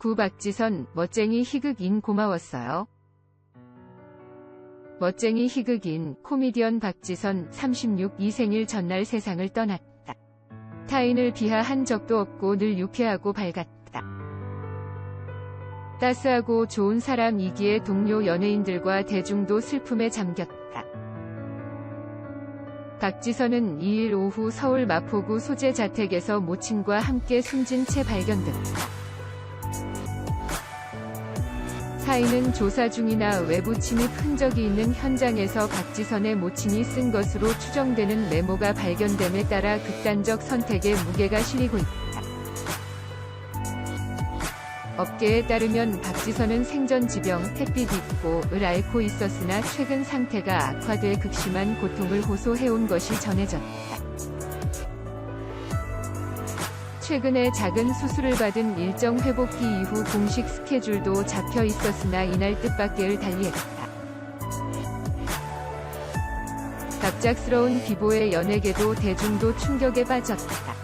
구 박지선, 멋쟁이 희극인 고마웠어요. 멋쟁이 희극인, 코미디언 박지선 36이 생일 전날 세상을 떠났다. 타인을 비하한 적도 없고 늘 유쾌하고 밝았다. 따스하고 좋은 사람이기에 동료 연예인들과 대중도 슬픔에 잠겼다. 박지선은 2일 오후 서울 마포구 소재 자택에서 모친과 함께 숨진 채 발견됐다. 사인은 조사 중이나 외부 침입 흔적이 있는 현장에서 박지선의 모친이 쓴 것으로 추정되는 메모가 발견됨에 따라 극단적 선택에 무게가 실리고 있다. 업계에 따르면 박지선은 생전지병, 햇빛 입고를 앓고 있었으나 최근 상태가 악화돼 극심한 고통을 호소해온 것이 전해졌다. 최근에 작은 수술을 받은 일정 회복기 이후 공식 스케줄도 잡혀 있었으나 이날 뜻밖의 달리했다. 갑작스러운 비보의 연예계도 대중도 충격에 빠졌다.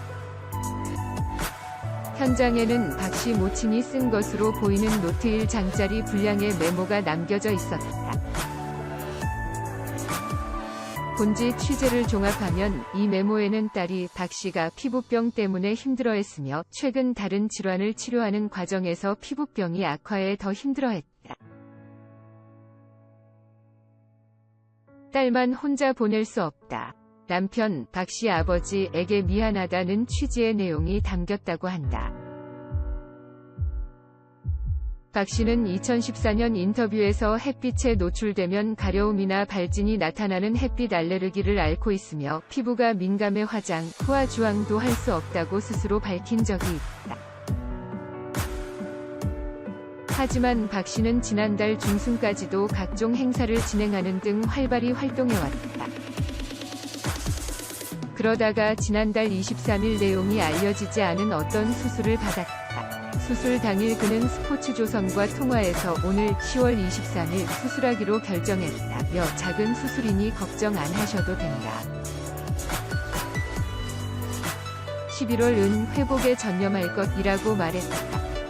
현장에는 박씨 모친이 쓴 것으로 보이는 노트 1장짜리 분량의 메모가 남겨져 있었다. 본지 취재를 종합하면 이 메모에는 딸이 박씨가 피부병 때문에 힘들어했으며 최근 다른 질환을 치료하는 과정에서 피부병이 악화해 더 힘들어했다. 딸만 혼자 보낼 수 없다. 남편 박씨 아버지에게 미안하다는 취지의 내용이 담겼다고 한다. 박씨는 2014년 인터뷰에서 햇빛에 노출되면 가려움이나 발진이 나타나는 햇빛 알레르기를 앓고 있으며 피부가 민감해 화장, 후화 주황도 할 수 없다고 스스로 밝힌 적이 있다. 하지만 박씨는 지난달 중순까지도 각종 행사를 진행하는 등 활발히 활동해왔다. 그러다가 지난달 23일 내용이 알려지지 않은 어떤 수술을 받았다. 수술 당일 그는 스포츠조선과 통화에서 오늘 10월 23일 수술하기로 결정했다며 작은 수술이니 걱정 안 하셔도 된다. 11월은 회복에 전념할 것이라고 말했다.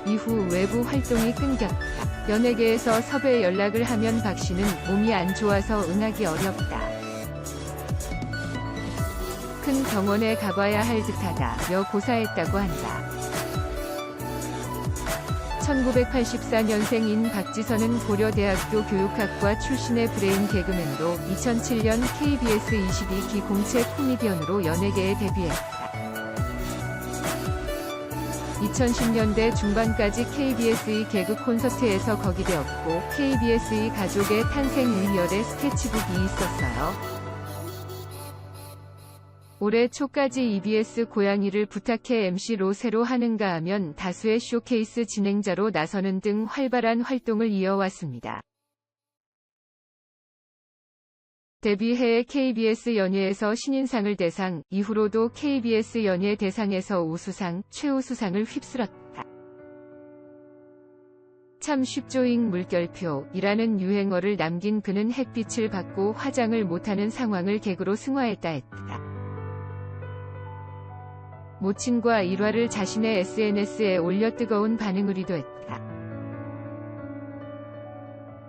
이후 외부 활동이 끊겼다. 연예계에서 섭외 연락을 하면 박씨는 몸이 안 좋아서 응하기 어렵다. 큰 병원에 가봐야 할 듯하다며 고사했다고 한다. 1984년생인 박지선은 고려대학교 교육학과 출신의 브레인 개그맨로 2007년 KBS 22기 공채 코미디언으로 연예계에 데뷔했다. 2010년대 중반까지 KBS2 개그 콘서트에서 거기되었고 KBS2 가족의 탄생 1열에 스케치북이 있었어요. 올해 초까지 EBS 고양이를 부탁해 MC로 새로 하는가 하면 다수의 쇼케이스 진행자로 나서는 등 활발한 활동을 이어왔습니다. 데뷔해에 KBS 연예에서 신인상을 대상, 이후로도 KBS 연예 대상에서 우수상, 최우수상을 휩쓸었다. 참 쉽죠잉 물결표이라는 유행어를 남긴 그는 햇빛을 받고 화장을 못하는 상황을 개그로 승화했다 했다. 모친과 일화를 자신의 SNS에 올려 뜨거운 반응을 이도했다.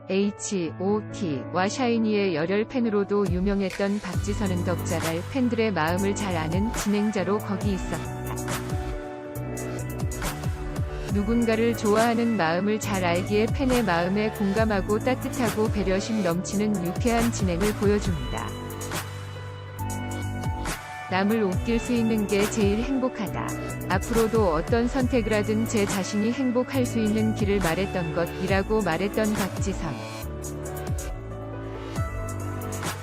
H.O.T와 샤이니의 열혈 팬으로도 유명했던 박지선은 덕잘할 팬들의 마음을 잘 아는 진행자로 거기 있었다. 누군가를 좋아하는 마음을 잘 알기에 팬의 마음에 공감하고 따뜻하고 배려심 넘치는 유쾌한 진행을 보여줍니다. 남을 웃길 수 있는 게 제일 행복하다. 앞으로도 어떤 선택을 하든 제 자신이 행복할 수 있는 길을 말했던 것이라고 말했던 박지선.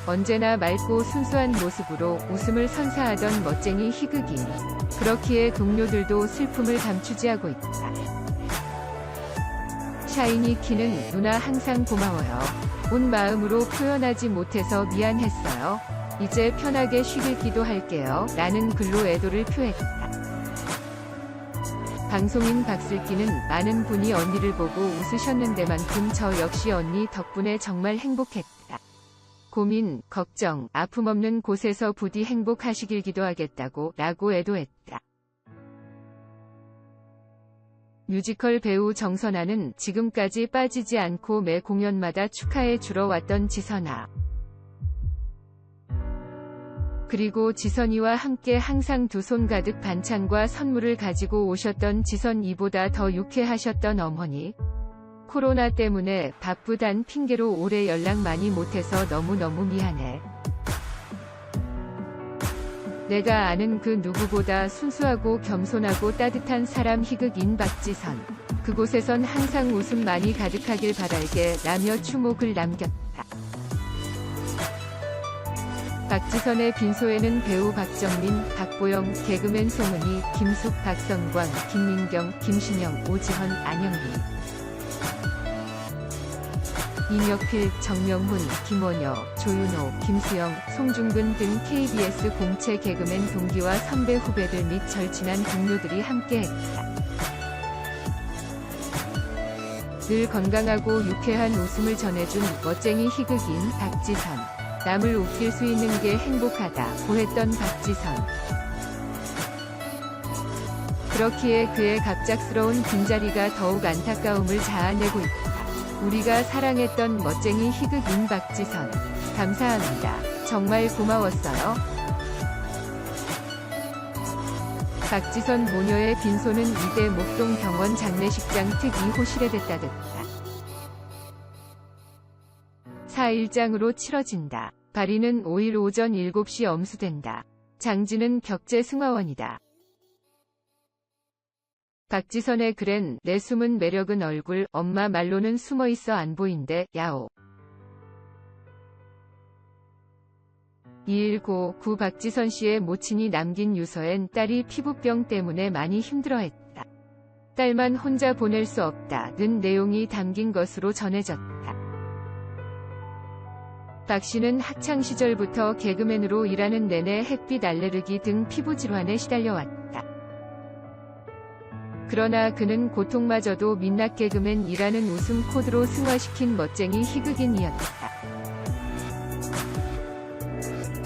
언제나 맑고 순수한 모습으로 웃음을 선사하던 멋쟁이 희극인. 그렇기에 동료들도 슬픔을 감추지 하고 있다. 샤이니 키는 누나 항상 고마워요. 온 마음으로 표현하지 못해서 미안했어요. 이제 편하게 쉬길 기도할게요. 라는 글로 애도를 표했다. 방송인 박슬기는 많은 분이 언니를 보고 웃으셨는데만큼 저 역시 언니 덕분에 정말 행복했다. 고민, 걱정, 아픔 없는 곳에서 부디 행복하시길 기도하겠다고 라고 애도했다. 뮤지컬 배우 정선아는 지금까지 빠지지 않고 매 공연마다 축하해 주러 왔던 지선아. 그리고 지선이와 함께 항상 두 손 가득 반찬과 선물을 가지고 오셨던 지선이보다 더 유쾌하셨던 어머니. 코로나 때문에 바쁘단 핑계로 올해 연락 많이 못해서 너무너무 미안해. 내가 아는 그 누구보다 순수하고 겸손하고 따뜻한 사람 희극인 박지선. 그곳에선 항상 웃음 많이 가득하길 바랄게 라며 추모글 남겼다. 박지선의 빈소에는 배우 박정민, 박보영, 개그맨 송은이, 김숙, 박성광, 김민경, 김신영, 오지헌, 안영미, 임혁필, 정명훈, 김원효, 조윤호, 김수영, 송중근 등 KBS 공채 개그맨 동기와 선배 후배들 및 절친한 동료들이 함께했다. 늘 건강하고 유쾌한 웃음을 전해준 멋쟁이 희극인 박지선. 남을 웃길 수 있는 게 행복하다 고했던 박지선. 그렇기에 그의 갑작스러운 빈자리가 더욱 안타까움을 자아내고 있다. 우리가 사랑했던 멋쟁이 희극인 박지선. 감사합니다. 정말 고마웠어요. 박지선 모녀의 빈소는 이대 목동 병원 장례식장 특 2호실에 됐다듯다. 4일장으로 치러진다. 발인은 5일 오전 7시 엄수된다. 장지는 격제 승화원이다. 박지선의 글엔 내 숨은 매력은 얼굴, 엄마 말로는 숨어있어 안 보인대, 야오. 219 박지선 씨의 모친이 남긴 유서엔 딸이 피부병 때문에 많이 힘들어했다. 딸만 혼자 보낼 수 없다는 내용이 담긴 것으로 전해졌다. 박 씨는 학창 시절부터 개그맨으로 일하는 내내 햇빛 알레르기 등 피부 질환에 시달려왔다. 그러나 그는 고통마저도 민낯 개그맨이라는 웃음 코드로 승화시킨 멋쟁이 희극인이었다.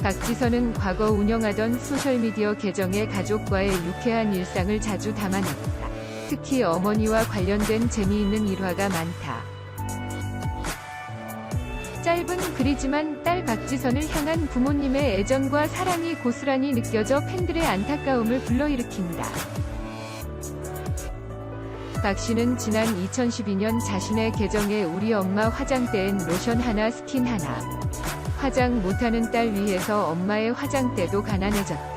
박지선은 과거 운영하던 소셜미디어 계정에 가족과의 유쾌한 일상을 자주 담아냈다. 특히 어머니와 관련된 재미있는 일화가 많다. 짧은 글이지만 딸 박지선을 향한 부모님의 애정과 사랑이 고스란히 느껴져 팬들의 안타까움을 불러일으킨다. 박 씨는 지난 2012년 자신의 계정에 우리 엄마 화장대엔 로션 하나 스킨 하나. 화장 못하는 딸 위해서 엄마의 화장대도 가난해졌다.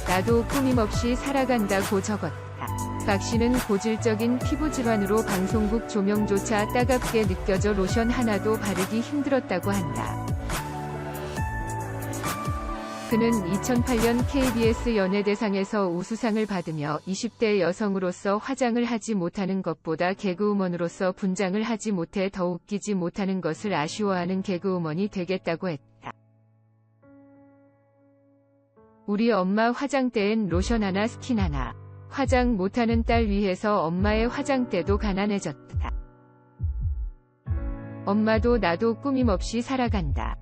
나도 꾸밈없이 살아간다고 적었다. 박 씨는 고질적인 피부질환으로 방송국 조명조차 따갑게 느껴져 로션 하나도 바르기 힘들었다고 한다. 그는 2008년 KBS 연예대상에서 우수상을 받으며 20대 여성으로서 화장을 하지 못하는 것보다 개그우먼으로서 분장을 하지 못해 더 웃기지 못하는 것을 아쉬워하는 개그우먼이 되겠다고 했다. 우리 엄마 화장대엔 로션 하나 스킨 하나. 화장 못하는 딸 위해서 엄마의 화장대도 가난해졌다. 엄마도 나도 꾸밈없이 살아간다.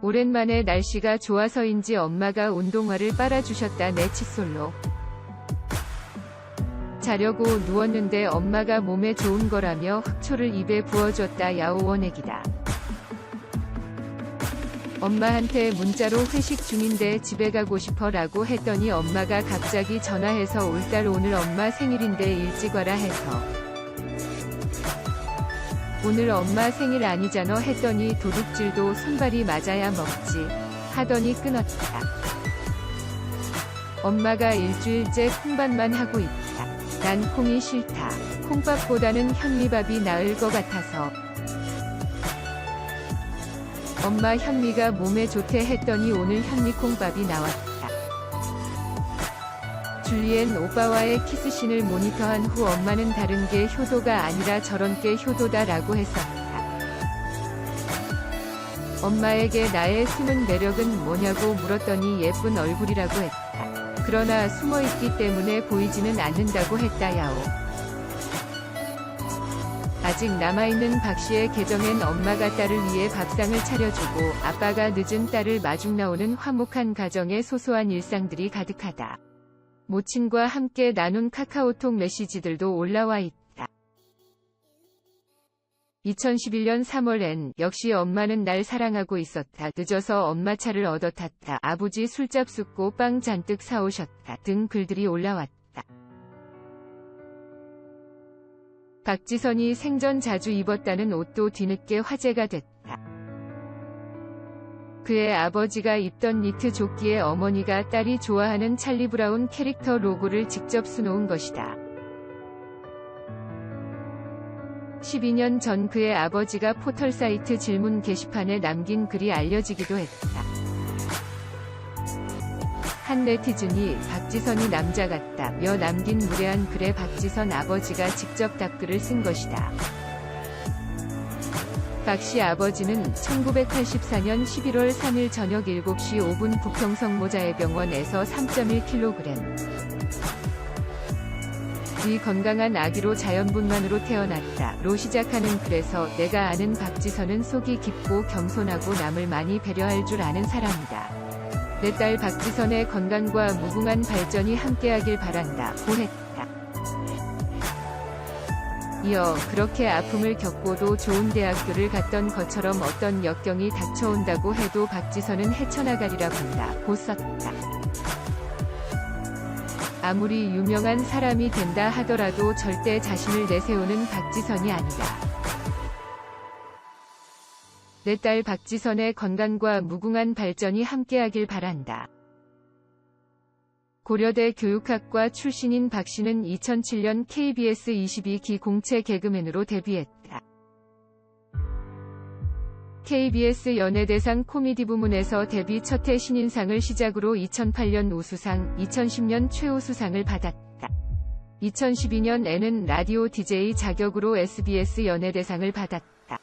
오랜만에 날씨가 좋아서인지 엄마가 운동화를 빨아주셨다. 내 칫솔로. 자려고 누웠는데 엄마가 몸에 좋은 거라며 흑초를 입에 부어줬다. 야오 원액이다. 엄마한테 문자로 회식 중인데 집에 가고 싶어 라고 했더니 엄마가 갑자기 전화해서 올 달 오늘 엄마 생일인데 일찍 와라 해서 오늘 엄마 생일 아니잖아 했더니 도둑질도 손발이 맞아야 먹지 하더니 끊었다. 엄마가 일주일째 콩밥만 하고 있다. 난 콩이 싫다. 콩밥보다는 현미밥이 나을 것 같아서. 엄마 현미가 몸에 좋대 했더니 오늘 현미콩밥이 나왔다. 줄리엔 오빠와의 키스신을 모니터한 후 엄마는 다른 게 효도가 아니라 저런 게 효도다 라고 했었다. 엄마에게 나의 숨은 매력은 뭐냐고 물었더니 예쁜 얼굴이라고 했다. 그러나 숨어있기 때문에 보이지는 않는다고 했다. 야오. 아직 남아있는 박 씨의 계정엔 엄마가 딸을 위해 밥상을 차려주고 아빠가 늦은 딸을 마중 나오는 화목한 가정의 소소한 일상들이 가득하다. 모친과 함께 나눈 카카오톡 메시지들도 올라와 있다. 2011년 3월엔 역시 엄마는 날 사랑하고 있었다. 늦어서 엄마 차를 얻어 탔다. 아버지 술잡 숫고 빵 잔뜩 사오셨다. 등 글들이 올라왔다. 박지선이 생전 자주 입었다는 옷도 뒤늦게 화제가 됐다. 그의 아버지가 입던 니트 조끼에 어머니가 딸이 좋아하는 찰리 브라운 캐릭터 로고를 직접 수놓은 것이다. 12년 전 그의 아버지가 포털 사이트 질문 게시판에 남긴 글이 알려지기도 했다. 한 네티즌이 박지선이 남자 같다며 남긴 무례한 글에 박지선 아버지가 직접 답글을 쓴 것이다. 박 씨 아버지는 1984년 11월 3일 저녁 7시 5분 부평성 모자해병원에서 3.1kg 의 건강한 아기로 자연분만으로 태어났다로 시작하는 글에서 내가 아는 박지선은 속이 깊고 겸손하고 남을 많이 배려할 줄 아는 사람이다. 내 딸 박지선의 건강과 무궁한 발전이 함께하길 바란다고 했다. 이어 그렇게 아픔을 겪고도 좋은 대학교를 갔던 것처럼 어떤 역경이 닥쳐온다고 해도 박지선은 헤쳐나가리라 본다고 썼다. 아무리 유명한 사람이 된다 하더라도 절대 자신을 내세우는 박지선이 아니다. 내 딸 박지선의 건강과 무궁한 발전이 함께하길 바란다. 고려대 교육학과 출신인 박 씨는 2007년 KBS 22기 공채 개그맨으로 데뷔했다. KBS 연예대상 코미디 부문에서 데뷔 첫해 신인상을 시작으로 2008년 우수상, 2010년 최우수상을 받았다. 2012년에는 라디오 DJ 자격으로 SBS 연예대상을 받았다.